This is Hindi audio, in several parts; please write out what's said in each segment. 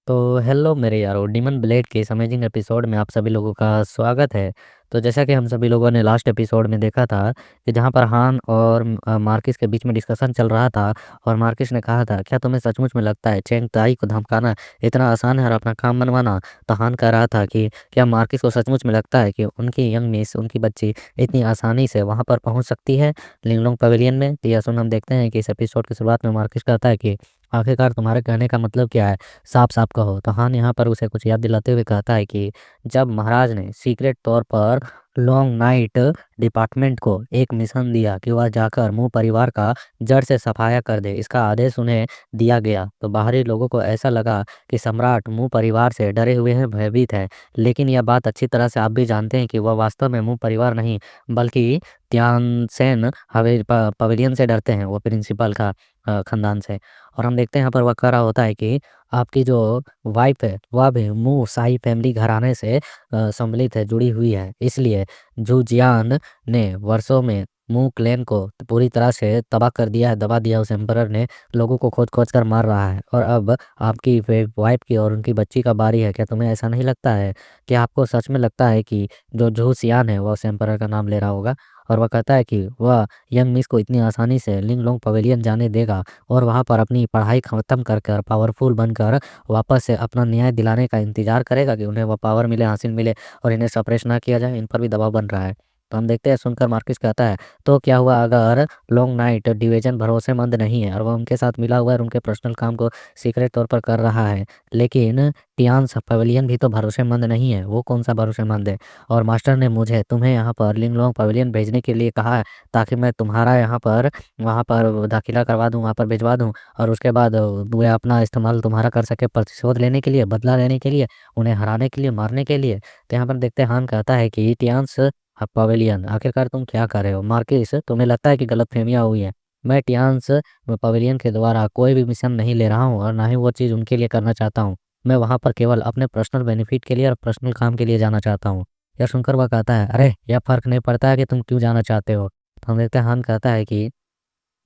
तो हेलो मेरे यारो, डीमन ब्लेड के इस अमेजिंग एपिसोड में आप सभी लोगों का स्वागत है। तो जैसा कि हम सभी लोगों ने लास्ट एपिसोड में देखा था कि जहां पर हान और मार्किस के बीच में डिस्कशन चल रहा था और मार्किस ने कहा था, क्या तुम्हें सचमुच में लगता है चेंग ताई को धमकाना इतना आसान है और अपना काम मनवाना? तो हान कह रहा था कि क्या मार्किस को सचमुच में लगता है कि उनकी यंग मिस, उनकी बच्ची इतनी आसानी से वहां पर पहुंच सकती है लिंगलोंग पवेलियन में? तो यह सुन हम देखते हैं कि इस एपिसोड की शुरुआत में मार्किस कहता है कि आखिरकार तुम्हारे कहने का मतलब क्या है, साफ साफ कहो। तो हान यहाँ पर उसे कुछ याद दिलाते हुए कहता है कि जब महाराज ने सीक्रेट तौर पर लॉन्ग नाइट डिपार्टमेंट को एक मिशन दिया कि वह जाकर मुंह परिवार का जड़ से सफाया कर दे, इसका आदेश उन्हें दिया गया, तो बाहरी लोगों को ऐसा लगा कि सम्राट मुंह परिवार से डरे हुए हैं, भयभीत है। लेकिन यह बात अच्छी तरह से आप भी जानते हैं कि वह वास्तव में मुंह परिवार नहीं बल्कि त्यानसेन पवेलियन से डरते हैं, वो प्रिंसिपल का खानदान से। और हम देखते हैं यहाँ पर वह कह रहा होता है कि आपकी जो वाइफ है वह भी मू शाही फैमिली घराने से सम्मिलित है, जुड़ी हुई है। इसलिए जू जियान ने वर्षों में मू क्लैन को पूरी तरह से तबाह कर दिया है, दबा दिया। उस एम्परर ने लोगों को खोज खोज कर मार रहा है और अब आपकी वाइफ की और उनकी बच्ची का बारी है। क्या तुम्हें ऐसा नहीं लगता है कि आपको सच में लगता है कि जो जू सियान है वह उस एम्परर का नाम ले रहा होगा? और वह कहता है कि वह यंग मिस को इतनी आसानी से लिंगलोंग पवेलियन जाने देगा और वहां पर अपनी पढ़ाई खत्म कर कर पावरफुल बनकर वापस से अपना न्याय दिलाने का इंतजार करेगा कि उन्हें वह पावर मिले, हासिल मिले और इन्हें सप्रेस ना किया जाए? इन पर भी दबाव बन रहा है। तो हम देखते हैं, सुनकर मार्किस कहता है, तो क्या हुआ अगर लॉन्ग नाइट डिवीजन भरोसेमंद नहीं है और वह उनके साथ मिला हुआ है और उनके पर्सनल काम को सीक्रेट तौर पर कर रहा है, लेकिन टियान पवेलियन भी तो भरोसेमंद नहीं है? वो कौन सा भरोसेमंद है? और मास्टर ने मुझे तुम्हें यहाँ पर लिंगलोंग पवेलियन भेजने के लिए कहा है ताकि मैं तुम्हारा यहाँ पर वहाँ पर दाखिला करवा दूँ, वहाँ पर भिजवा दूँ और उसके बाद वह अपना इस्तेमाल तुम्हारा कर सके, प्रतिशोध लेने के लिए, बदला लेने के लिए, उन्हें हराने के लिए, मारने के लिए। तो यहाँ पर देखते हैं, हान कहता है कि टियान्स पवेलियन, आखिरकार तुम क्या कर रहे हो? मार्किस, तुम्हें लगता है कि गलतफहमियां हुई है? मैं टियान्स पवेलियन के द्वारा कोई भी मिशन नहीं ले रहा हूँ और ना ही वो चीज़ उनके लिए करना चाहता हूँ। मैं वहाँ पर केवल अपने पर्सनल बेनिफिट के लिए और पर्सनल काम के लिए जाना चाहता हूँ। यह सुनकर वह कहता है, अरे यह फर्क नहीं पड़ता है कि तुम क्यों जाना चाहते हो। तो हम देखते हैं, हान कहता है कि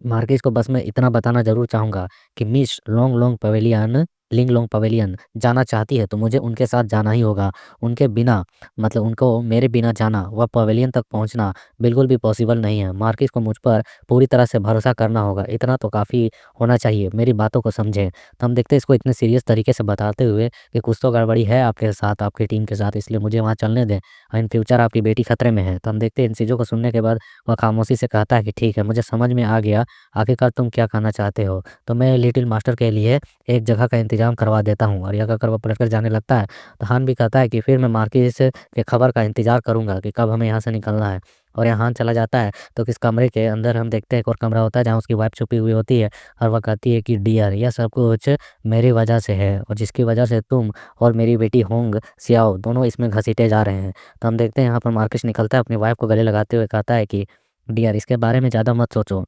मार्किस को बस मैं इतना बताना ज़रूर चाहूँगा कि मिस लॉन्ग लॉन्ग पवेलियन, लिंग लॉन्ग पवेलियन जाना चाहती है तो मुझे उनके साथ जाना ही होगा। उनके बिना, मतलब उनको मेरे बिना जाना, वह पवेलियन तक पहुँचना बिल्कुल भी पॉसिबल नहीं है। मार्किस को मुझ पर पूरी तरह से भरोसा करना होगा, इतना तो काफ़ी होना चाहिए, मेरी बातों को समझें। तो हम देखते हैं इसको इतने सीरियस तरीके से बताते हुए कि कुछ तो गड़बड़ी है आपके साथ, आपकी टीम के साथ, इसलिए मुझे वहाँ चलने दें। इन फ्यूचर आपकी बेटी खतरे में है। तो हम देखते हैं, इन चीज़ों को सुनने के बाद वह खामोशी से कहता है कि ठीक है, मुझे समझ में आ गया, आखिरकार तुम क्या कहना चाहते हो। तो मैं लिटिल मास्टर के लिए एक जगह का इंतजाम करवा देता हूँ। और यह कहकर वो पलटकर जाने लगता है। तो हान भी कहता है कि फिर मैं मार्किस के खबर का इंतजार करूंगा कि कब हमें यहाँ से निकलना है। और यहाँ हान चला जाता है तो किस कमरे के अंदर हम देखते हैं, एक और कमरा होता है जहाँ उसकी वाइफ छुपी हुई होती है और वह कहती है कि डियर, यह सब कुछ मेरी वजह से है और जिसकी वजह से तुम और मेरी बेटी होंग सियाओ दोनों इसमें घसीटे जा रहे हैं। तो हम देखते हैं यहाँ पर मार्किस निकलता है, अपनी वाइफ को गले लगाते हुए कहता है कि डियर, इसके बारे में ज़्यादा मत सोचो।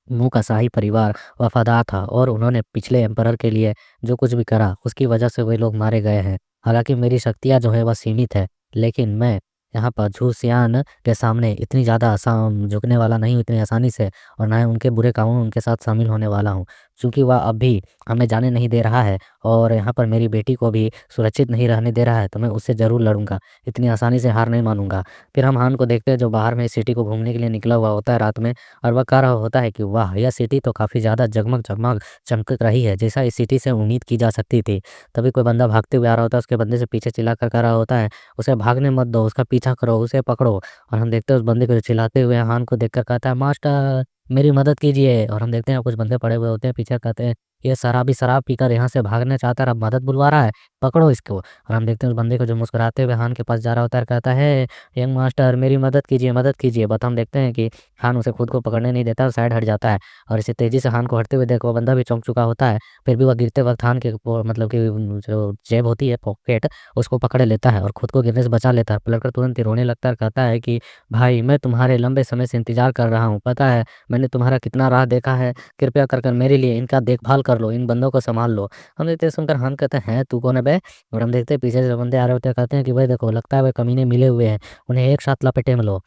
मुंह का शाही परिवार वफादार था और उन्होंने पिछले एम्परर के लिए जो कुछ भी करा उसकी वजह से वे लोग मारे गए हैं। हालांकि मेरी शक्तियाँ जो है वह सीमित है, लेकिन मैं यहाँ पर झूसियान के सामने इतनी ज़्यादा आसान झुकने वाला नहीं हूँ इतनी आसानी से, और ना ही उनके बुरे कामों में उनके साथ शामिल होने वाला हूँ। चूँकि वह अभी हमें जाने नहीं दे रहा है और यहाँ पर मेरी बेटी को भी सुरक्षित नहीं रहने दे रहा है, तो मैं उससे ज़रूर लड़ूंगा, इतनी आसानी से हार नहीं मानूंगा। फिर हम हान को देखते हैं जो बाहर में इस सिटी को घूमने के लिए निकला हुआ होता है रात में, और वह कह रहा होता है कि वाह, यह सिटी तो काफ़ी ज़्यादा जगमग जगमग चमक रही है, जैसा इस सिटी से उम्मीद की जा सकती थी। तभी कोई बंदा भागते हुए आ रहा होता है, उसके बंदे से पीछे चिल्ला कर कह रहा होता है, उसे भागने मत दो, उसका पीछा करो, उसे पकड़ो। और हम देखते हैं उस बंदे को जो चिल्लाते हुए हान को देखकर कहता है, मास्टर मेरी मदद कीजिए। और हम देखते हैं कुछ बंदे पड़े हुए होते हैं पीछे, कहते हैं, ये शराबी शराब पीकर यहाँ से भागना चाहता है, अब मदद बुलवा रहा है, पकड़ो इसको। और हम देखते हैं उस बंदे को जो मुस्कुराते हुए हान के पास जा रहा होता है, कहता है, यंग मास्टर मेरी मदद कीजिए, मदद कीजिए। बट हम देखते हैं कि हान उसे खुद को पकड़ने नहीं देता और साइड हट जाता है। और इसे तेजी से हान को हटते हुए देख वो बंदा भी चौंक चुका होता है। फिर भी वह गिरते वक्त हान के मतलब कि जो जेब होती है, पॉकेट, उसको पकड़ लेता है और खुद को गिरने से बचा लेता है। पलटकर तुरंत ही रोने लगता है और कहता है कि भाई, मैं तुम्हारे लंबे समय से इंतजार कर रहा हूँ, पता है मैंने तुम्हारा कितना राह देखा है, कृपया कर कर मेरे लिए इनका देखभाल कर लो, इन बंदों को संभाल लो। हम देखते हैं, सुनकर हान कहते हैं, तू कौन है बे? और हम देखते हैं पीछे से बंदे आ रहे होते हैं, कहते हैं कि भाई देखो, लगता है वे कमीने मिले हुए हैं, उन्हें एक साथ लपेटे में लो।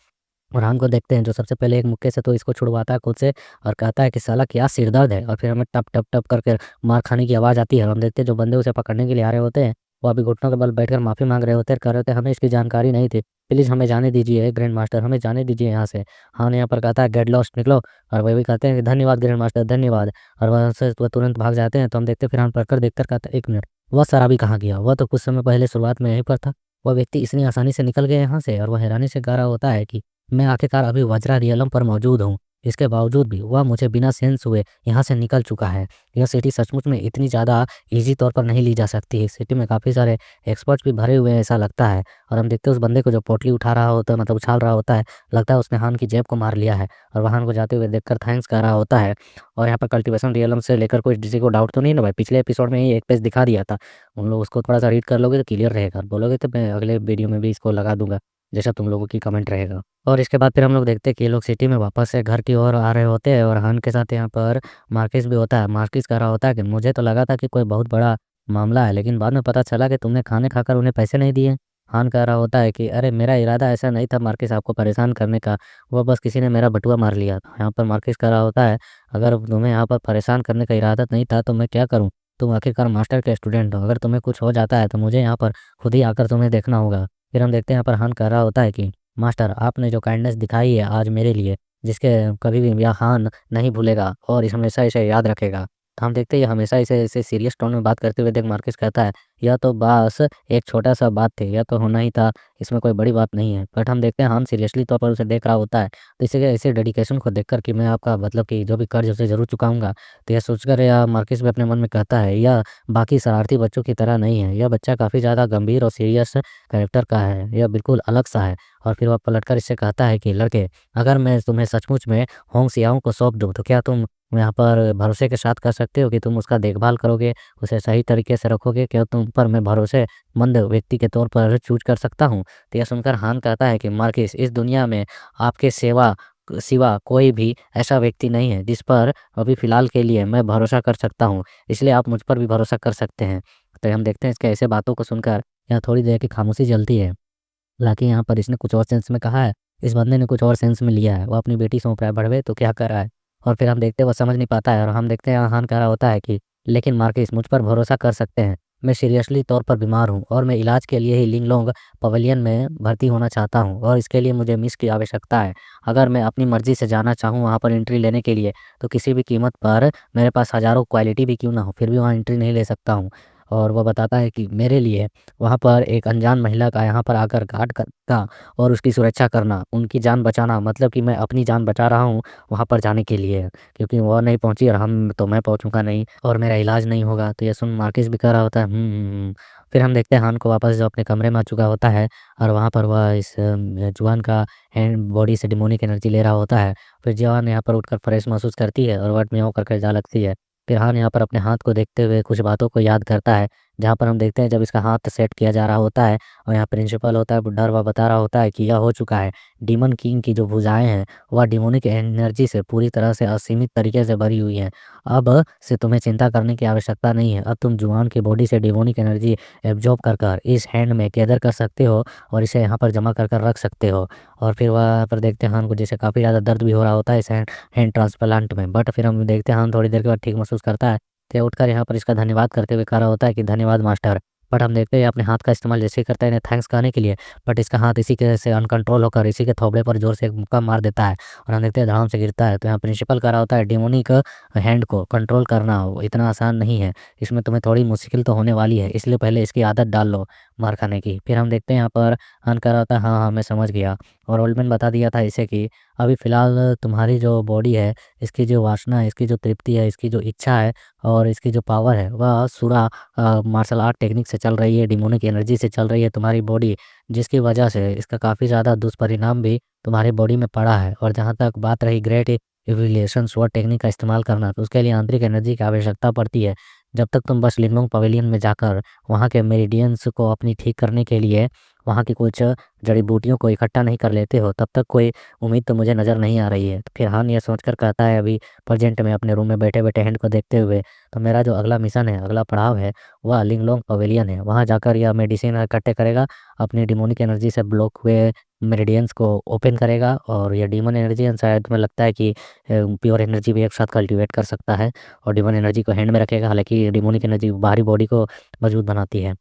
और हान को देखते हैं जो सबसे पहले एक मुक्के से तो इसको छुड़वाता है खुद से और कहता है कि साला क्या सिर दर्द है। और फिर हमें टप टप टप करके मार खाने की आवाज़ आती है और हम देखते हैं जो बंदे उसे पकड़ने के लिए आ रहे होते हैं वो अभी घुटनों के बल बैठकर माफ़ी मांग रहे होते हैं, कह रहे होते हैं हमें इसकी जानकारी नहीं थी, प्लीज़ हमें जाने दीजिए ग्रैंड मास्टर, हमें जाने दीजिए यहाँ से। हान यहाँ पर कहता है गेट लॉस्ट, निकलो। और वह भी कहते हैं कि धन्यवाद ग्रैंड मास्टर, धन्यवाद। और वहाँ से वह तुरंत भाग जाते हैं। तो हम देखते हैं फिर हान पढ़कर देखकर कहता है 1 मिनट, वह शराबी कहाँ गया? वह तो कुछ समय पहले शुरुआत में यहीं पर था। वह व्यक्ति इतनी आसानी से निकल गया यहाँ से। और वह हैरानी से कह रहा होता है कि मैं आखिरकार अभी वज्रा रियलम पर मौजूद हूँ। इसके बावजूद भी वह मुझे बिना सेंस हुए यहाँ से निकल चुका है। यह सिटी सचमुच में इतनी ज़्यादा ईज़ी तौर पर नहीं ली जा सकती। इस सिटी में काफ़ी सारे एक्सपर्ट्स भी भरे हुए हैं ऐसा लगता है। और हम देखते हैं उस बंदे को जो पोटली उठा रहा होता है, मतलब उछाल रहा होता है, लगता है उसने हान की जेब को मार लिया है। और वह हान को जाते हुए देखकर थैंक्स कह रहा होता है। और यहाँ पर कल्टीवेशन रियलम से लेकर कोई किसी को डाउट तो नहीं ना भाई? पिछले एपिसोड में ही एक पेज दिखा दिया था। उन लोग उसको थोड़ा सा रीड कर लोगे तो क्लियर रहेगा, बोलोगे तो मैं अगले वीडियो में भी इसको लगा दूंगा जैसा तुम लोगों की कमेंट रहेगा। और इसके बाद फिर हम लोग देखते हैं कि ये लोग सिटी में वापस से घर की ओर आ रहे होते हैं और हान के साथ यहाँ पर मार्किस भी होता है। मार्किस कह रहा होता है कि मुझे तो लगा था कि कोई बहुत बड़ा मामला है, लेकिन बाद में पता चला कि तुमने खाने खाकर उन्हें पैसे नहीं दिए। हान कह रहा होता है कि अरे मेरा इरादा ऐसा नहीं था मार्किस आपको परेशान करने का, वो बस किसी ने मेरा बटुआ मार लिया। यहाँ पर मार्किस कह रहा होता है अगर तुम्हें यहाँ पर परेशान करने का इरादा नहीं था तो मैं क्या करूँ? तुम आखिरकार मास्टर के स्टूडेंट हो, अगर तुम्हें कुछ हो जाता है तो मुझे यहाँ पर खुद ही आकर तुम्हें देखना होगा। फिर हम देखते हैं यहाँ पर हान कह रहा होता है कि मास्टर आपने जो काइंडनेस दिखाई है आज मेरे लिए, जिसके कभी भी यह हान नहीं भूलेगा और इस हमेशा इसे याद रखेगा। तो हम देखते हैं ये हमेशा इसे ऐसे सीरियस टोन में बात करते हुए देख मार्किस कहता है यह तो बस एक छोटा सा बात थी, यह तो होना ही था, इसमें कोई बड़ी बात नहीं है। बट हम देखते हैं हान सीरियसली तौर पर उसे देख रहा होता है। तो इसे ऐसे डेडिकेशन को देखकर कि मैं आपका मतलब कि जो भी कर्ज उसे ज़रूर चुकाऊंगा, तो यह सोचकर या मार्किस भी अपने मन में कहता है यह बाकी शरारती बच्चों की तरह नहीं है, यह बच्चा काफ़ी ज़्यादा गंभीर और सीरियस कैरेक्टर का है, यह बिल्कुल अलग सा है। और फिर वह पलटकर इससे कहता है कि लड़के, अगर मैं तुम्हें सचमुच में होंग सियाओं को सौंप दूँ तो क्या तुम यहाँ पर भरोसे के साथ कर सकते हो कि तुम उसका देखभाल करोगे, उसे सही तरीके से रखोगे? क्या तुम पर मैं भरोसेमंद व्यक्ति के तौर पर चूज़ कर सकता हूँ? तो यह सुनकर हान कहता है कि मार्किस, इस दुनिया में आपके सिवा कोई भी ऐसा व्यक्ति नहीं है जिस पर अभी फ़िलहाल के लिए मैं भरोसा कर सकता हूँ, इसलिए आप मुझ पर भी भरोसा कर सकते हैं। तो हम देखते हैं इसके ऐसे बातों को सुनकर यहाँ थोड़ी देर की खामोशी जलती है। हालाँकि यहाँ पर इसने कुछ और सेंस में कहा है, इस बंदे ने कुछ और सेंस में लिया है। वो अपनी बेटी सौंप रहा है बड़वे, तो क्या कर रहा है? और फिर हम देखते हैं वो समझ नहीं पाता है और हम देखते हैं हान कह रहा होता है कि लेकिन मार्किस मुझ पर भरोसा कर सकते हैं। मैं सीरियसली तौर पर बीमार हूँ और मैं इलाज के लिए ही लिंगलोंग पवेलियन में भर्ती होना चाहता हूँ और इसके लिए मुझे मिस की आवश्यकता है। अगर मैं अपनी मर्ज़ी से जाना चाहूँ वहाँ पर एंट्री लेने के लिए, तो किसी भी कीमत पर मेरे पास हज़ारों क्वालिटी भी क्यों ना हो, फिर भी वहाँ एंट्री नहीं ले सकता हूँ। और वो बताता है कि मेरे लिए वहाँ पर एक अनजान महिला का यहाँ पर आकर गार्ड करना और उसकी सुरक्षा करना, उनकी जान बचाना, मतलब कि मैं अपनी जान बचा रहा हूँ वहाँ पर जाने के लिए, क्योंकि वो नहीं पहुँची और मैं पहुँचूँगा नहीं और मेरा इलाज नहीं होगा। तो ये सुन मार्किस भी कह रहा होता है फिर हम देखते हैं हान को वापस जो अपने कमरे में आ चुका होता है और वहाँ पर वह इस जुआन का हैंड बॉडी से डिमोनिक एनर्जी ले रहा होता है। फिर जुआन यहाँ पर उठकर फ्रेश महसूस करती है और वट म्याऊं करके जा लगती है। फिर हान यहाँ पर अपने हाथ को देखते हुए कुछ बातों को याद करता है, जहाँ पर हम देखते हैं जब इसका हाथ सेट किया जा रहा होता है और यहाँ प्रिंसिपल होता है बुड्ढा और वह बता रहा होता है कि यह हो चुका है। डीमन किंग की जो भुजाएँ हैं, वह डिमोनिक एनर्जी से पूरी तरह से असीमित तरीके से भरी हुई हैं। अब से तुम्हें चिंता करने की आवश्यकता नहीं है। अब तुम जुआन की बॉडी से डिमोनिक एनर्जी एब्ज़ॉर्ब कर इस हैंड में गैदर कर सकते हो और इसे यहाँ पर जमा कर रख सकते हो। और फिर वहाँ पर देखते हैं हान को जैसे काफ़ी ज़्यादा दर्द भी हो रहा होता है इस हैंड हैंड ट्रांसप्लांट में। बट फिर हम देखते हैं हान थोड़ी देर के बाद ठीक महसूस करता है। तो ये उठकर यहाँ पर इसका धन्यवाद करते हुए कह रहा होता है कि धन्यवाद मास्टर। बट हम देखते हैं अपने हाथ का इस्तेमाल जैसे ही करता है इन्हें थैंक्स कहने के लिए, बट इसका हाथ इसी के से अनकंट्रोल होकर इसी के थोबड़े पर जोर से एक मुक्का मार देता है और हम देखते हैं धड़ाम से गिरता है। तो यहाँ प्रिंसिपल कह रहा होता है डिमोनिक हैंड को कंट्रोल करना इतना आसान नहीं है, इसमें तुम्हें थोड़ी मुश्किल तो होने वाली है, इसलिए पहले इसकी आदत डाल लो मार खाने की। फिर हम देखते हैं यहाँ पर हान कह रहा होता है हाँ हाँ मैं समझ गया। और ओल्डमैन बता दिया था इसे कि अभी फ़िलहाल तुम्हारी जो बॉडी है, इसकी जो वासना है, इसकी जो तृप्ति है, इसकी जो इच्छा है और इसकी जो पावर है, वह सूरा मार्शल आर्ट टेक्निक से चल रही है, डिमोनिक एनर्जी से चल रही है तुम्हारी बॉडी, जिसकी वजह से इसका काफ़ी ज़्यादा दुष्परिणाम भी तुम्हारी बॉडी में पड़ा है। और जहाँ तक बात रही ग्रेट इवोल्यूशन स्वॉर्ड टेक्निक का इस्तेमाल करना, तो उसके लिए आंतरिक एनर्जी की आवश्यकता पड़ती है। जब तक तुम बस लिंगलोंग पवेलियन में जाकर वहाँ के मेरिडियंस को अपनी ठीक करने के लिए वहाँ की कुछ जड़ी बूटियों को इकट्ठा नहीं कर लेते हो, तब तक कोई उम्मीद तो मुझे नज़र नहीं आ रही है। फिर हान ये सोचकर कहता है अभी प्रेजेंट में अपने रूम में बैठे-बैठे हैंड को देखते हुए, तो मेरा जो अगला मिशन है, अगला पड़ाव है, वह लिंगलोंग पवेलियन है। वहाँ जाकर यह मेडिसिन इकट्ठे करेगा, अपनी डिमोनिक एनर्जी से ब्लॉक हुए मेरिडियंस को ओपन करेगा और ये डिमन एनर्जी शायद मुझे लगता है कि प्योर एनर्जी भी एक साथ कल्टीवेट कर सकता है और डिमन एनर्जी को हैंड में रखेगा। हालाँकि डिमोनिक एनर्जी बाहरी बॉडी को मजबूत बनाती है।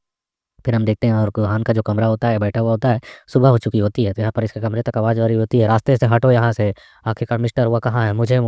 फिर हम देखते हैं और गुहान का जो कमरा होता है, बैठा हुआ होता है, सुबह हो चुकी होती है, तो यहाँ पर इसके कमरे तक आवाज़ आ रही होती है, "रास्ते से हटो यहाँ से, आखिरकार मिस्टर वह कहाँ है? मुझे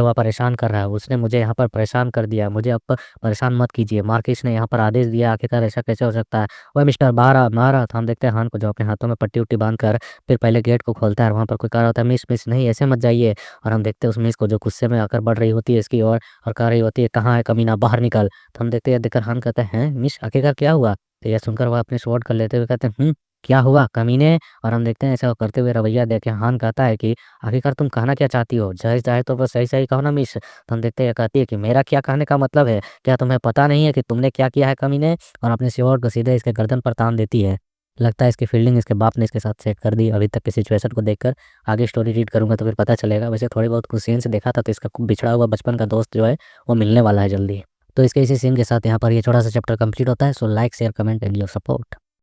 वह परेशान कर रहा है, उसने मुझे यहाँ पर परेशान कर दिया, मुझे अब परेशान मत कीजिए, मार्किस ने यहाँ पर आदेश दिया, आखिरकार ऐसा कैसे हो सकता है? ओए मिस्टर बाहर आ, बाहर आ।" तो हम देखते हैं हान को जो अपने हाथों में पट्टी-वट्टी बाँध कर फिर पहले गेट को खोलता है और वहाँ पर कोई कह रहा होता है, "मिस, मिस नहीं ऐसे मत जाइए।" और हम देखते हैं उस मिस को जो गुस्से में आकर बढ़ रही होती है इसकी ओर और कह रही होती है, "कहाँ है कमीना? बाहर निकल।" तो हम देखते हैं, देखकर हान कहता है, "हैं मिस आखिरकार क्या हुआ?" तो यह सुनकर वह अपनी स्वॉर्ड कर लेते हुए कहते हैं, क्या हुआ कमीने? और हम देखते हैं ऐसा करते हुए रवैया देख के हान कहता है कि आखिरकार तुम कहना क्या चाहती हो? जायज़ चाहे तो बस सही-सही कहो ना मिस। तो हम देखते हैं ये कहती है कि मेरा क्या कहने का मतलब है? क्या तुम्हें पता नहीं है कि तुमने क्या किया है कमीने? और अपनी स्वॉर्ड को सीधे इसके गर्दन पर तान देती है। लगता है इसकी फील्डिंग इसके बाप ने इसके साथ सेट कर दी। अभी तक की सिचुएशन को देखकर आगे स्टोरी रीड करूँगा तो फिर पता चलेगा। वैसे थोड़ी बहुत कुछ सीन से देखा था तो इसका बिछड़ा हुआ बचपन का दोस्त जो है वो मिलने वाला है जल्दी। तो इसके इसी सीन के साथ यहाँ पर ये छोटा-सा चैप्टर कंप्लीट होता है। So like, share, comment and your support.